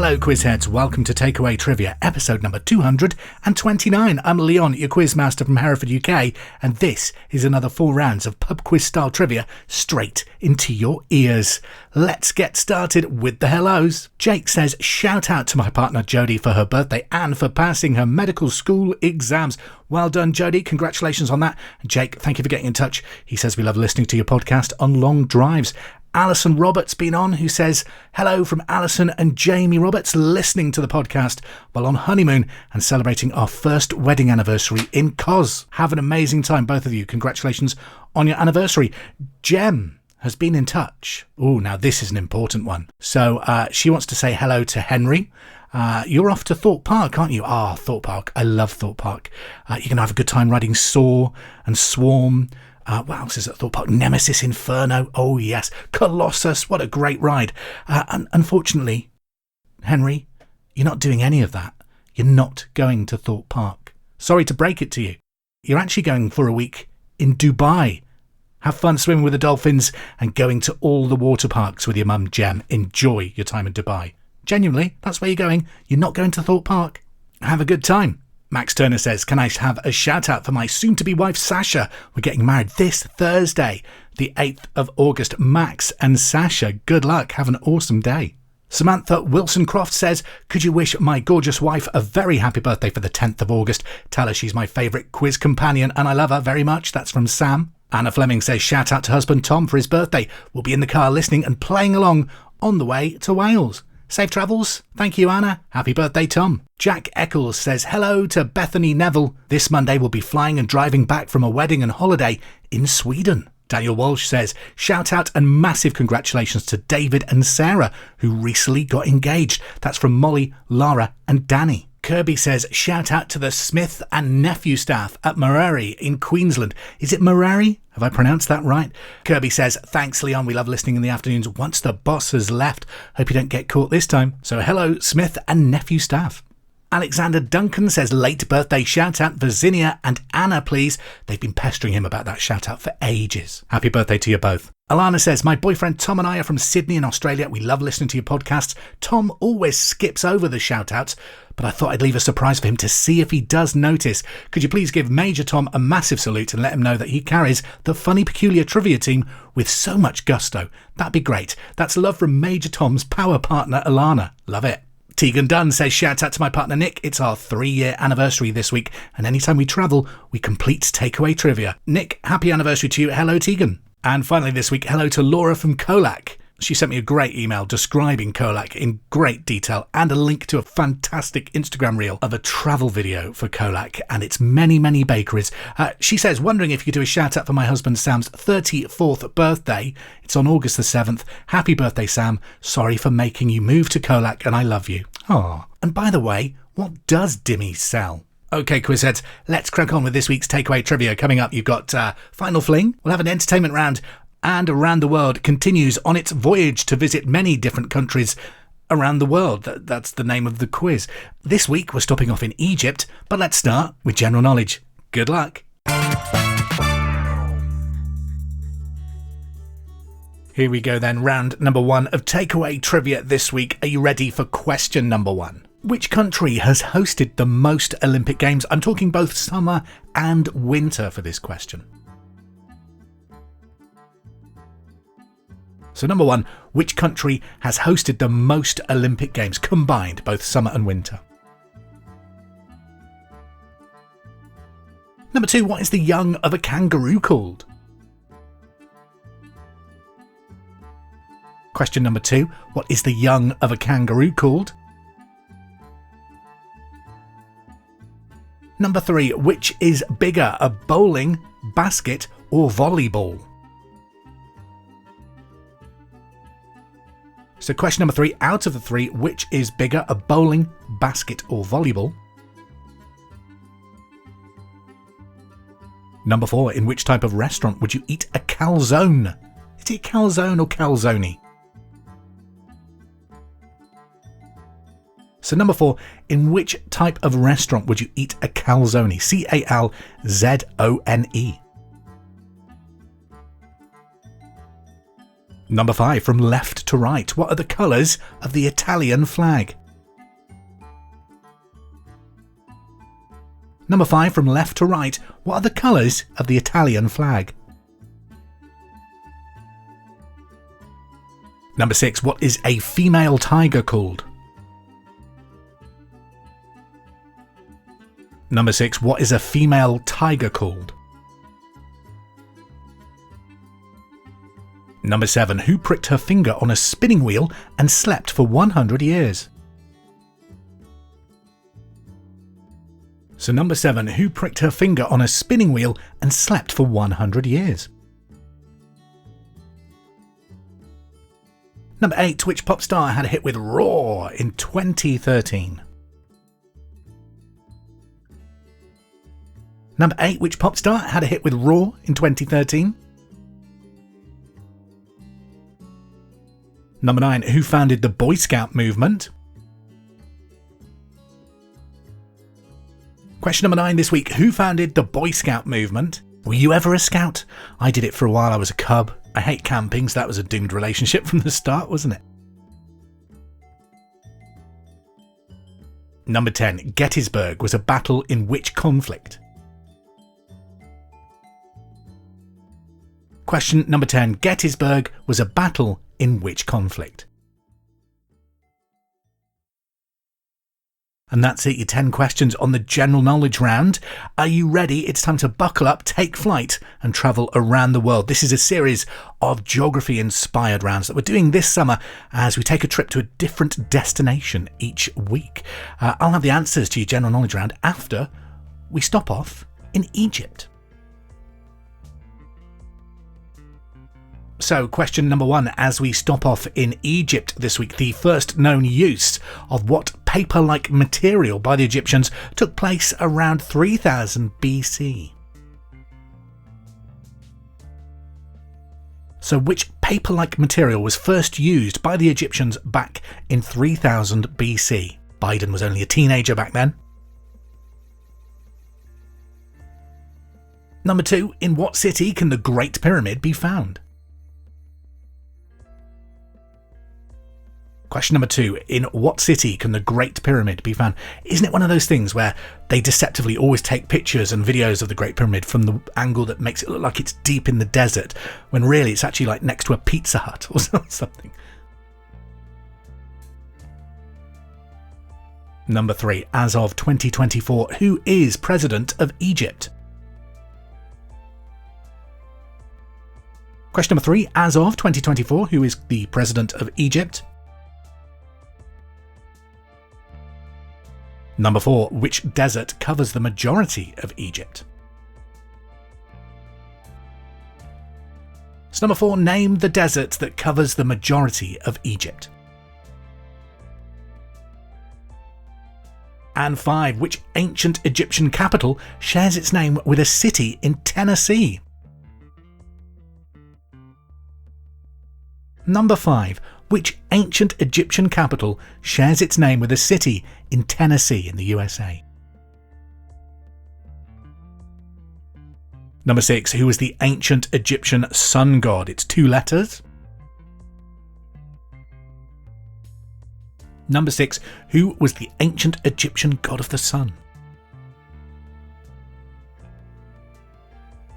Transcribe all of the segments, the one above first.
Hello Quizheads, welcome to Takeaway Trivia, episode number 229. I'm Leon, your quizmaster from Hereford, UK, and this is another 4 rounds of pub quiz style trivia straight into your ears. Let's get started with the hellos. Jake says, shout out to my partner Jodie for her birthday and for passing her medical school exams. Well done, Jodie. Congratulations on that. And Jake, thank you for getting in touch. He says we love listening to your podcast on long drives. Alison Roberts been on, who says, hello from Alison and Jamie Roberts, listening to the podcast while on honeymoon and celebrating our first wedding anniversary in Cos. Have an amazing time, both of you. Congratulations on your anniversary. Jem has been in touch. Oh, now this is an important one. So she wants to say hello to Henry. You're off to Thorpe Park, aren't you? Thorpe Park. I love Thorpe Park. You're going to have a good time riding Saw and Swarm. What else is at Thorpe Park? Nemesis Inferno. Oh, yes. Colossus. What a great ride. And unfortunately, Henry, you're not doing any of that. You're not going to Thorpe Park. Sorry to break it to you. You're actually going for a week in Dubai. Have fun swimming with the dolphins and going to all the water parks with your mum, Jem. Enjoy your time in Dubai. Genuinely, that's where you're going. You're not going to Thorpe Park. Have a good time. Max Turner says, can I have a shout out for my soon-to-be wife, Sasha? We're getting married this Thursday, the 8th of August. Max and Sasha, good luck. Have an awesome day. Samantha Wilson-Croft says, could you wish my gorgeous wife a very happy birthday for the 10th of August? Tell her she's my favourite quiz companion and I love her very much. That's from Sam. Anna Fleming says, shout out to husband Tom for his birthday. We'll be in the car listening and playing along on the way to Wales. Safe travels. Thank you, Anna. Happy birthday, Tom. Jack Eccles says, hello to Bethany Neville. This Monday we'll be flying and driving back from a wedding and holiday in Sweden. Daniel Walsh says, shout out and massive congratulations to David and Sarah, who recently got engaged. That's from Molly, Lara and Danny. Kirby says, shout out to the Smith and nephew staff at Murray in Queensland. Is it Murray? Have I pronounced that right? Kirby says, thanks Leon, we love listening in the afternoons once the boss has left. Hope you don't get caught this time. So hello, Smith and nephew staff. Alexander Duncan says, late birthday shout out for Zinnia and Anna, please. They've been pestering him about that shout out for ages. Happy birthday to you both. Alana says, my boyfriend Tom and I are from Sydney in Australia. We love listening to your podcasts. Tom always skips over the shout outs, but I thought I'd leave a surprise for him to see if he does notice. Could you please give Major Tom a massive salute and let him know that he carries the Funny Peculiar Trivia team with so much gusto? That'd be great. That's love from Major Tom's power partner, Alana. Love it. Tegan Dunn says, shout out to my partner Nick. It's our 3-year anniversary this week, and anytime we travel, we complete takeaway trivia. Nick, happy anniversary to you. Hello, Tegan. And finally this week, hello to Laura from Colac. She sent me a great email describing Colac in great detail and a link to a fantastic Instagram reel of a travel video for Colac and its many, many bakeries. She says, wondering if you could do a shout out for my husband Sam's 34th birthday. It's on August the 7th. Happy birthday, Sam. Sorry for making you move to Colac and I love you. Aw. And by the way, what does Dimmy sell? Okay, quizheads, let's crack on with this week's takeaway trivia. Coming up, you've got Final Fling. We'll have an entertainment round. And Around the World continues on its voyage to visit many different countries around the world. That's the name of the quiz. This week we're stopping off in Egypt, but let's start with general knowledge. Good luck. Here we go then, round number 1 of takeaway trivia this week. Are you ready for question number 1? Which country has hosted the most Olympic Games? I'm talking both summer and winter for this question. So number 1, which country has hosted the most Olympic Games combined, both summer and winter? Number 2, what is the young of a kangaroo called? Question number 2, what is the young of a kangaroo called? Number 3, which is bigger, a bowling, basket or volleyball? So question number 3, out of the 3, which is bigger, a bowling, basket or volleyball? Number 4, in which type of restaurant would you eat a calzone? Is it calzone or calzone? So number 4, in which type of restaurant would you eat a calzone? C-A-L-Z-O-N-E. Number 5, from left to right, what are the colours of the Italian flag? Number 5, from left to right, what are the colours of the Italian flag? Number 6, what is a female tiger called? Number 6, what is a female tiger called? Number 7, who pricked her finger on a spinning wheel and slept for 100 years? So number 7, who pricked her finger on a spinning wheel and slept for 100 years? Number 8, which pop star had a hit with Roar in 2013? Number 8, which pop star had a hit with Roar in 2013? Number 9, who founded the Boy Scout movement? Question number 9 this week, who founded the Boy Scout movement? Were you ever a scout? I did it for a while, I was a cub. I hate camping, so that was a doomed relationship from the start, wasn't it? Number 10, Gettysburg was a battle in which conflict? Question number 10, Gettysburg was a battle in which conflict? And that's it, your 10 questions on the general knowledge round. Are you ready? It's time to buckle up, take flight and travel around the world. This is a series of geography-inspired rounds that we're doing this summer as we take a trip to a different destination each week. I'll have the answers to your general knowledge round after we stop off in Egypt. So, question number 1, as we stop off in Egypt this week, the first known use of what paper-like material by the Egyptians took place around 3000 BC. So, which paper-like material was first used by the Egyptians back in 3000 BC? Biden was only a teenager back then. Number 2, in what city can the Great Pyramid be found? Question number 2, in what city can the Great Pyramid be found? Isn't it one of those things where they deceptively always take pictures and videos of the Great Pyramid from the angle that makes it look like it's deep in the desert, when really it's actually like next to a Pizza Hut or something? Number 3, as of 2024, who is President of Egypt? Question number 3, as of 2024, who is the President of Egypt? Number 4, which desert covers the majority of Egypt? So number 4, name the desert that covers the majority of Egypt. And 5, which ancient Egyptian capital shares its name with a city in Tennessee? Number 5, which ancient Egyptian capital shares its name with a city in Tennessee in the USA? Number 6, who was the ancient Egyptian sun god? It's 2 letters. Number 6, who was the ancient Egyptian god of the sun?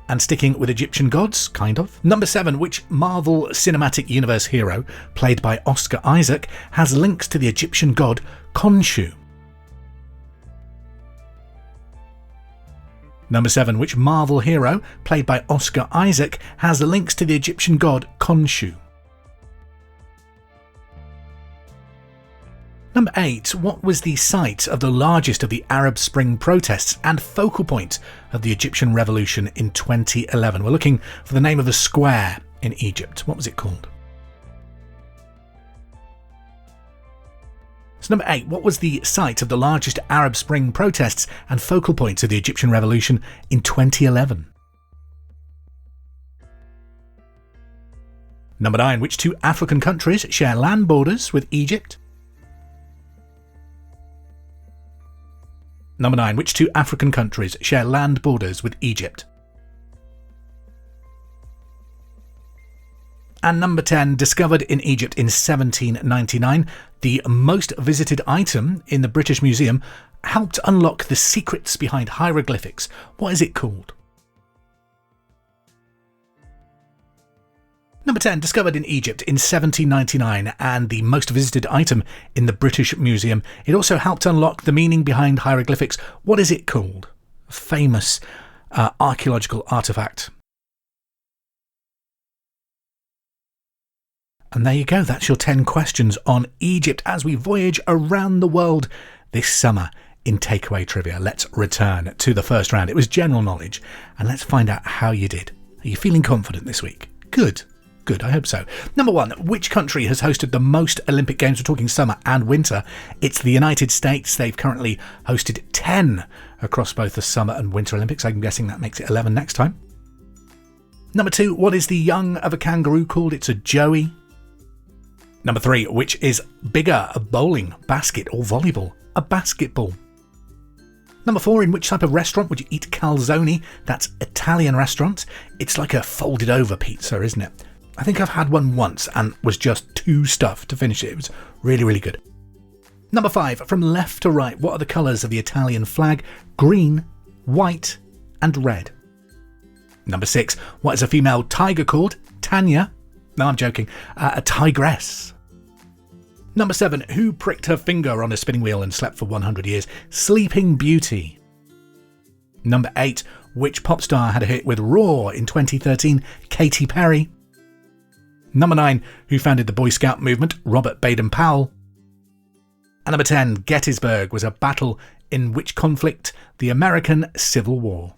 And sticking with Egyptian gods, kind of. Number 7, which Marvel Cinematic Universe hero, played by Oscar Isaac, has links to the Egyptian god Khonshu? Number 7, which Marvel hero, played by Oscar Isaac, has links to the Egyptian god Khonshu? Number 8, what was the site of the largest of the Arab Spring protests and focal point of the Egyptian revolution in 2011? We're looking for the name of the square in Egypt. What was it called? So number 8, what was the site of the largest Arab Spring protests and focal points of the Egyptian revolution in 2011? Number 9, which 2 African countries share land borders with Egypt? Number 9, which 2 African countries share land borders with Egypt? And number 10, discovered in Egypt in 1799, the most visited item in the British Museum helped unlock the secrets behind hieroglyphics? What is it called? Number 10, discovered in Egypt in 1799 and the most visited item in the British Museum. It also helped unlock the meaning behind hieroglyphics. What is it called? A famous archaeological artefact. And there you go, that's your 10 questions on Egypt as we voyage around the world this summer in Takeaway Trivia. Let's return to the first round. It was general knowledge, and let's find out how you did. Are you feeling confident this week? Good. Good, I hope so. Number 1, which country has hosted the most Olympic Games? We're talking summer and winter. It's the United States. They've currently hosted 10 across both the summer and winter Olympics. I'm guessing that makes it 11 next time. Number 2, what is the young of a kangaroo called? It's a joey. Number 3, which is bigger, a bowling, basket or volleyball? A basketball. Number 4, in which type of restaurant would you eat calzone? That's Italian restaurant. It's like a folded over pizza, isn't it? I think I've had one once and was just too stuffed to finish it. It was really, really good. Number 5, from left to right, what are the colours of the Italian flag? Green, white and red. Number 6, what is a female tiger called? Tanya. No, I'm joking. A tigress. Number 7, who pricked her finger on a spinning wheel and slept for 100 years? Sleeping Beauty. Number 8, which pop star had a hit with Roar in 2013? Katy Perry. Number 9, who founded the Boy Scout movement? Robert Baden-Powell. And number 10, Gettysburg was a battle in which conflict? The American Civil War.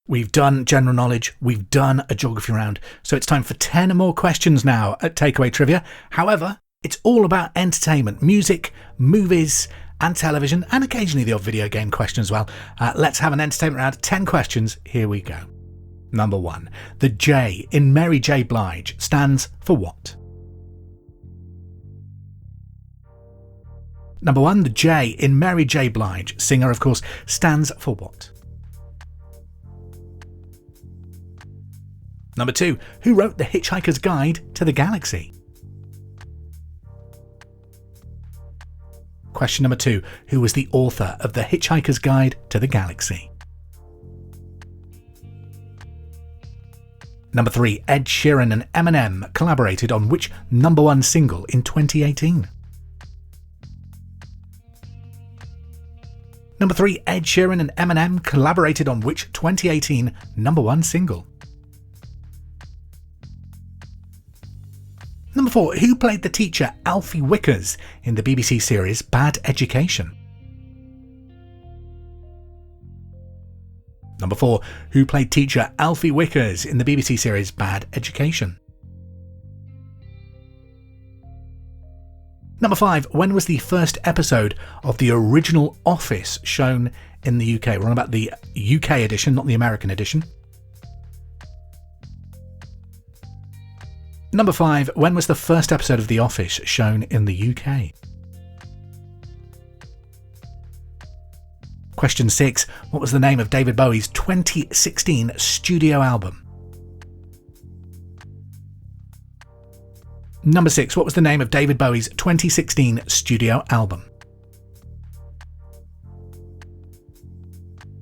We've done general knowledge, we've done a geography round, so it's time for 10 more questions now at Takeaway Trivia. However, it's all about entertainment, music, movies and television, and occasionally the odd video game question as well. Let's have an entertainment round. 10 questions, here we go. Number 1, the J in Mary J. Blige stands for what? Number 1, the J in Mary J. Blige, singer of course, stands for what? Number 2, who wrote The Hitchhiker's Guide to the Galaxy? Question number 2, who was the author of The Hitchhiker's Guide to the Galaxy? Number 3, Ed Sheeran and Eminem collaborated on which number 1 single in 2018? Number 3, Ed Sheeran and Eminem collaborated on which 2018 number 1 single? Number 4, who played the teacher Alfie Wickers in the BBC series Bad Education? Number 4, who played teacher Alfie Wickers in the BBC series Bad Education? Number 5, when was the first episode of the original Office shown in the UK? We're on about the UK edition, not the American edition. Number 5, when was the first episode of The Office shown in the UK? Question 6, what was the name of David Bowie's 2016 studio album? Number 6, what was the name of David Bowie's 2016 studio album?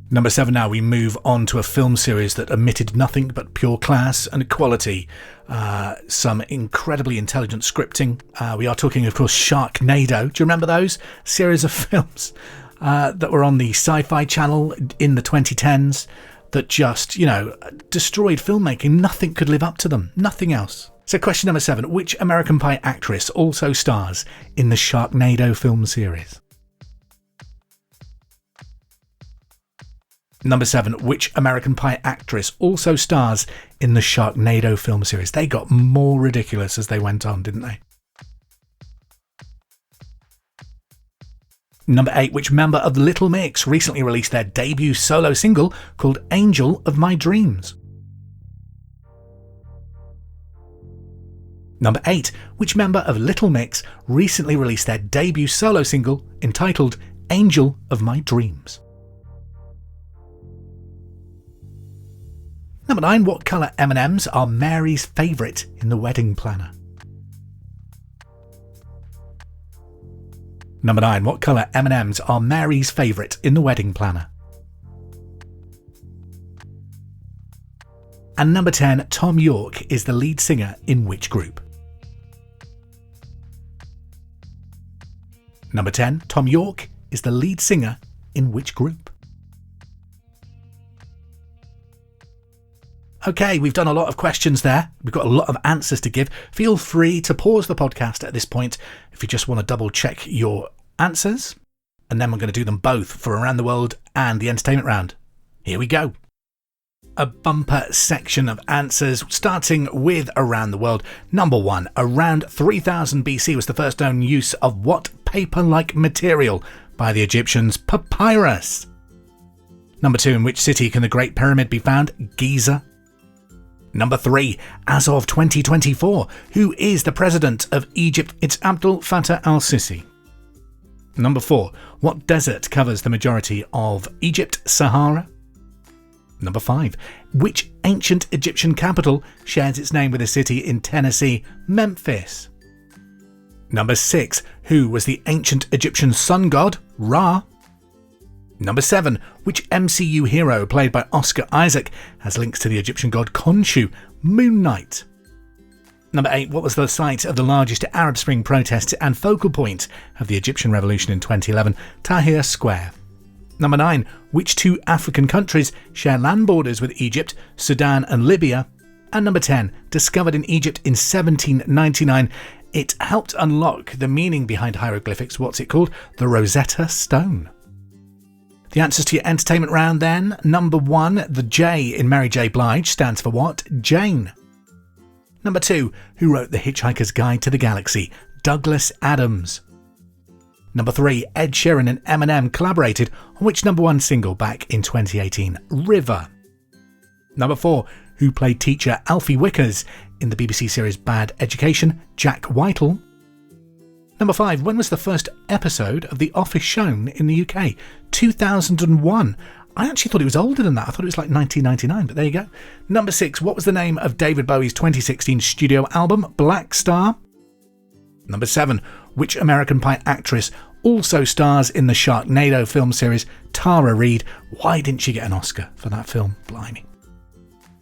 Number 7, now we move on to a film series that omitted nothing but pure class and quality. Some incredibly intelligent scripting. We are talking, of course, Sharknado. Do you remember those series of films that were on the Sci-Fi Channel in the 2010s that just, destroyed filmmaking? Nothing could live up to them. Nothing else. So question number 7, which American Pie actress also stars in the Sharknado film series? Number 7, which American Pie actress also stars in the Sharknado film series? They got more ridiculous as they went on, didn't they? Number 8, which member of Little Mix recently released their debut solo single called Angel of My Dreams? Number 8, which member of Little Mix recently released their debut solo single entitled Angel of My Dreams? Number 9, what colour M&Ms are Mary's favourite in the wedding planner? Number 9. What colour M&Ms are Mary's favourite in the wedding planner? And number 10. Tom York is the lead singer in which group? Number 10. Tom York is the lead singer in which group? Okay, we've done a lot of questions there. We've got a lot of answers to give. Feel free to pause the podcast at this point if you just want to double check your answers. And then we're going to do them both for Around the World and the Entertainment Round. Here we go. A bumper section of answers, starting with Around the World. Number 1. Around 3000 BC was the first known use of what paper-like material by the Egyptians? Papyrus. Number 2. In which city can the Great Pyramid be found? Giza. Number 3. As of 2024, who is the president of Egypt? It's Abdel Fattah al-Sisi. Number 4. What desert covers the majority of Egypt? Sahara. Number 5. Which ancient Egyptian capital shares its name with a city in Tennessee? Memphis. Number 6. Who was the ancient Egyptian sun god? Ra. Number 7. Which MCU hero played by Oscar Isaac has links to the Egyptian god Khonshu? Moon Knight. Number 8. What was the site of the largest Arab Spring protests and focal point of the Egyptian revolution in 2011? Tahrir Square. Number 9. Which 2 African countries share land borders with Egypt? Sudan and Libya. And number 10. Discovered in Egypt in 1799. It helped unlock the meaning behind hieroglyphics. What's it called? The Rosetta Stone. The answers to your entertainment round then. Number 1, the J in Mary J. Blige stands for what? Jane. Number 2, who wrote The Hitchhiker's Guide to the Galaxy? Douglas Adams. Number 3, Ed Sheeran and Eminem collaborated on which number 1 single back in 2018? River. Number 4, who played teacher Alfie Wickers in the BBC series Bad Education? Jack Whitehall. Number 5, when was the first episode of The Office shown in the UK? 2001. I actually thought it was older than that. I thought it was like 1999, but there you go. Number 6, what was the name of David Bowie's 2016 studio album? Black Star. Number 7, which American Pie actress also stars in the Sharknado film series? Tara Reid. Why didn't she get an Oscar for that film? Blimey.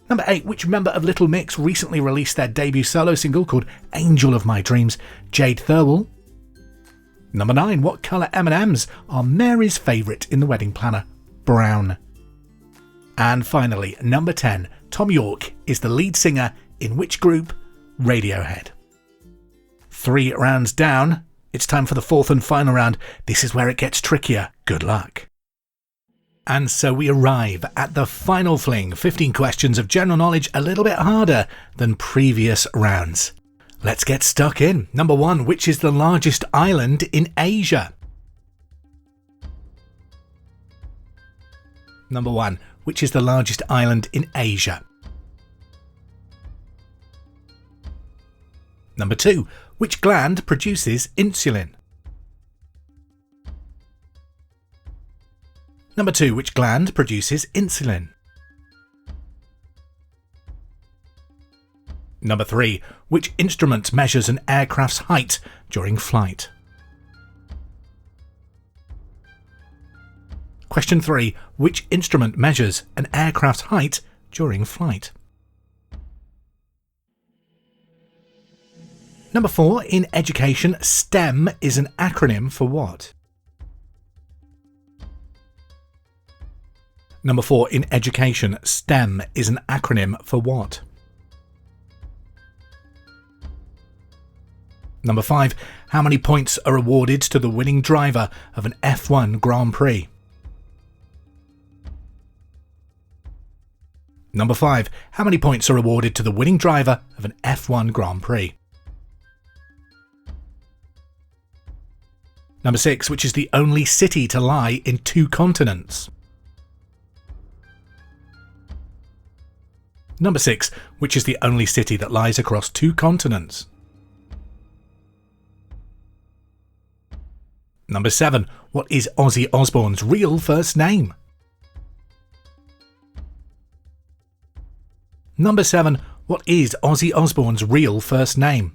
Number 8, which member of Little Mix recently released their debut solo single called Angel of My Dreams? Jade Thirlwell. Number 9, what colour M&Ms are Mary's favourite in the wedding planner? Brown. And finally, number 10, Tom York is the lead singer in which group? Radiohead. 3 rounds down. It's time for the 4th and final round. This is where it gets trickier. Good luck. And so we arrive at the Final Fling. 15 questions of general knowledge, a little bit harder than previous rounds. Let's get stuck in. Number 1, which is the largest island in Asia? Number 1, which is the largest island in Asia? Number 2, which gland produces insulin? Number 2, which gland produces insulin? Number 3, which instrument measures an aircraft's height during flight? Question 3, which instrument measures an aircraft's height during flight? Number 4, in education, STEM is an acronym for what? Number 4, in education, STEM is an acronym for what? Number 5, how many points are awarded to the winning driver of an F1 Grand Prix? Number 5, how many points are awarded to the winning driver of an F1 Grand Prix? Number 6, which is the only city to lie in 2 continents? Number 6, which is the only city that lies across 2 continents? Number 7, what is Ozzy Osbourne's real first name? Number 7, what is Ozzy Osbourne's real first name?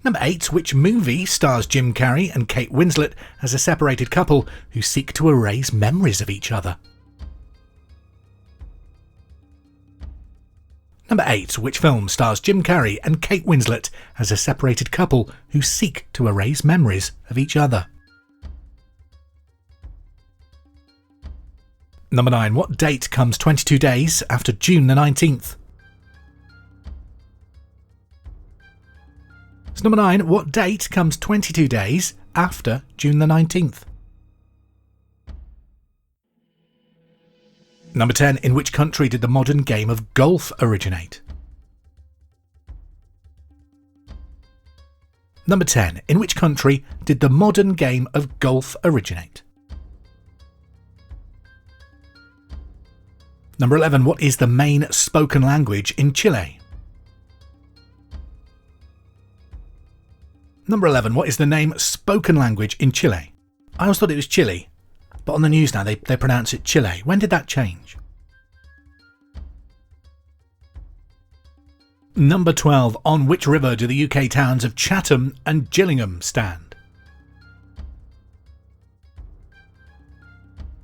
Number 8. Which movie stars Jim Carrey and Kate Winslet as a separated couple who seek to erase memories of each other? Number 8. Which film stars Jim Carrey and Kate Winslet as a separated couple who seek to erase memories of each other? Number 9. What date comes 22 days after June the 19th? So number 9. What date comes 22 days after June the 19th? Number 10. In which country did the modern game of golf originate? Number 10. In which country did the modern game of golf originate? Number 11. What is the main spoken language in Chile? Number 11. What is the name spoken language in Chile? I always thought it was Chile, but on the news now they pronounce it Chile. When did that change? Number 12. On which river do the UK towns of Chatham and Gillingham stand?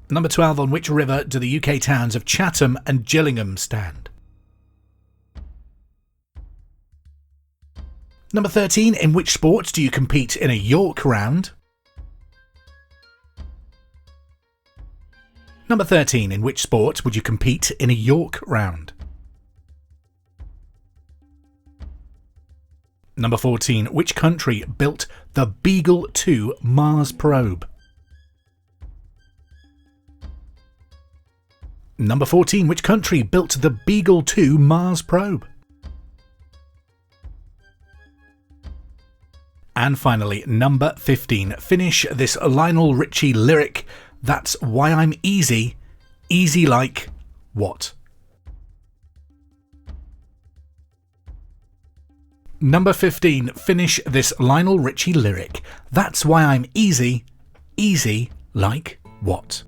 Number 12. On which river do the UK towns of Chatham and Gillingham stand? Number 13. In which sport do you compete in a York round? Number 13. In which sport would you compete in a York round? Number 14. Which country built the Beagle 2 Mars probe? Number 14. Which country built the Beagle 2 Mars probe? And finally, number 15. Finish this Lionel Richie lyric. That's why I'm easy. Easy like what? Number 15. Finish this Lionel Richie lyric. That's why I'm easy. Easy like what?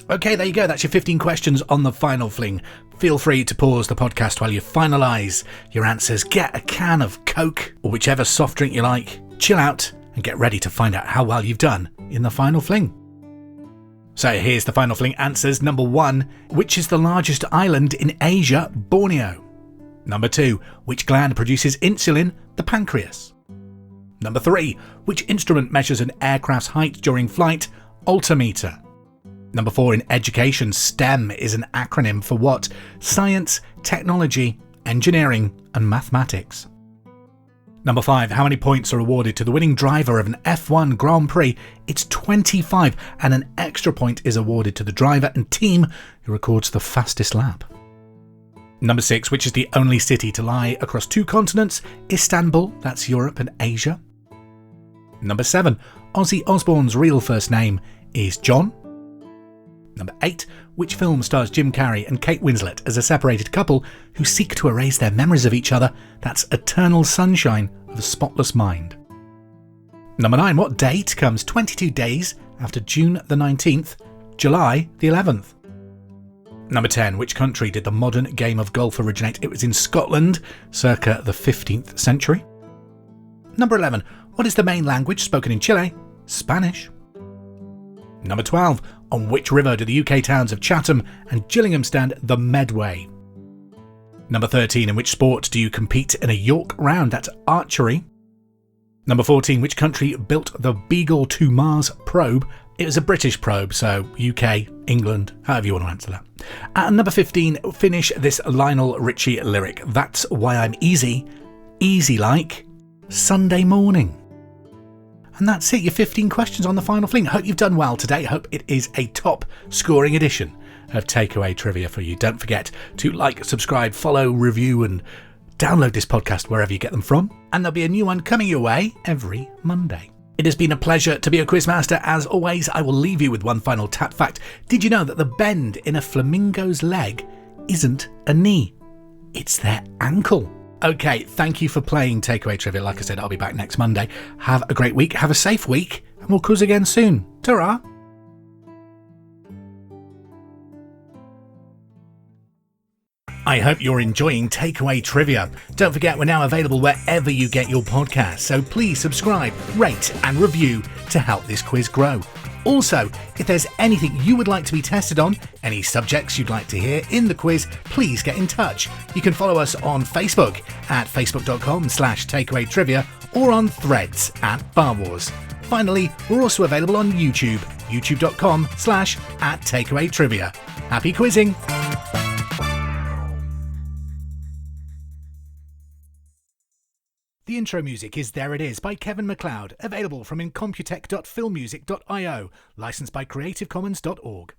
Okay, there you go. That's your 15 questions on the Final Fling. Feel free to pause the podcast while you finalise your answers. Get a can of Coke or whichever soft drink you like. Chill out and get ready to find out how well you've done in the Final Fling. So here's the Final Fling answers. Number 1. Which is the largest island in Asia? Borneo. Number 2. Which gland produces insulin? The pancreas. Number 3. Which instrument measures an aircraft's height during flight? Altimeter. Number 4. In education, STEM is an acronym for what? Science, technology, engineering and mathematics. Number 5. How many points are awarded to the winning driver of an F1 Grand Prix? It's 25, and an extra point is awarded to the driver and team who records the fastest lap. Number 6. Which is the only city to lie across 2 continents? Istanbul, that's Europe and Asia. Number 7. Ozzy Osbourne's real first name is John. Number 8. Which film stars Jim Carrey and Kate Winslet as a separated couple who seek to erase their memories of each other? That's Eternal Sunshine of a Spotless Mind. Number 9. What date comes 22 days after June the 19th? July the 11th. Number 10. Which country did the modern game of golf originate? It was in Scotland, circa the 15th century. Number 11. What is the main language spoken in Chile? Spanish. Number 12. On which river do the UK towns of Chatham and Gillingham stand? The Medway. Number 13. In which sport do you compete in a York round? That's archery. Number 14. Which country built the Beagle 2 Mars probe? It was a British probe, so UK, England, however you want to answer that. And number 15. Finish this Lionel Richie lyric. That's why I'm easy. Easy like Sunday morning. And that's it, your 15 questions on the Final Fling. Hope you've done well today. Hope it is a top scoring edition of Takeaway Trivia for you. Don't forget to like, subscribe, follow, review and download this podcast wherever you get them from. And there'll be a new one coming your way every Monday. It has been a pleasure to be a quizmaster. As always, I will leave you with one final tap fact. Did you know that the bend in a flamingo's leg isn't a knee? It's their ankle. Okay, thank you for playing Takeaway Trivia. Like I said, I'll be back next Monday. Have a great week, have a safe week, and we'll cruise again soon. Ta-ra! I hope you're enjoying Takeaway Trivia. Don't forget, we're now available wherever you get your podcasts, so please subscribe, rate and review to help this quiz grow. Also, if there's anything you would like to be tested on, any subjects you'd like to hear in the quiz, please get in touch. You can follow us on Facebook at facebook.com/takeawaytrivia or on Threads at Bar Wars. Finally, we're also available on YouTube, youtube.com/@takeawaytrivia. Happy quizzing! The intro music is There It Is by Kevin MacLeod, available from incomputech.filmmusic.io, licensed by creativecommons.org.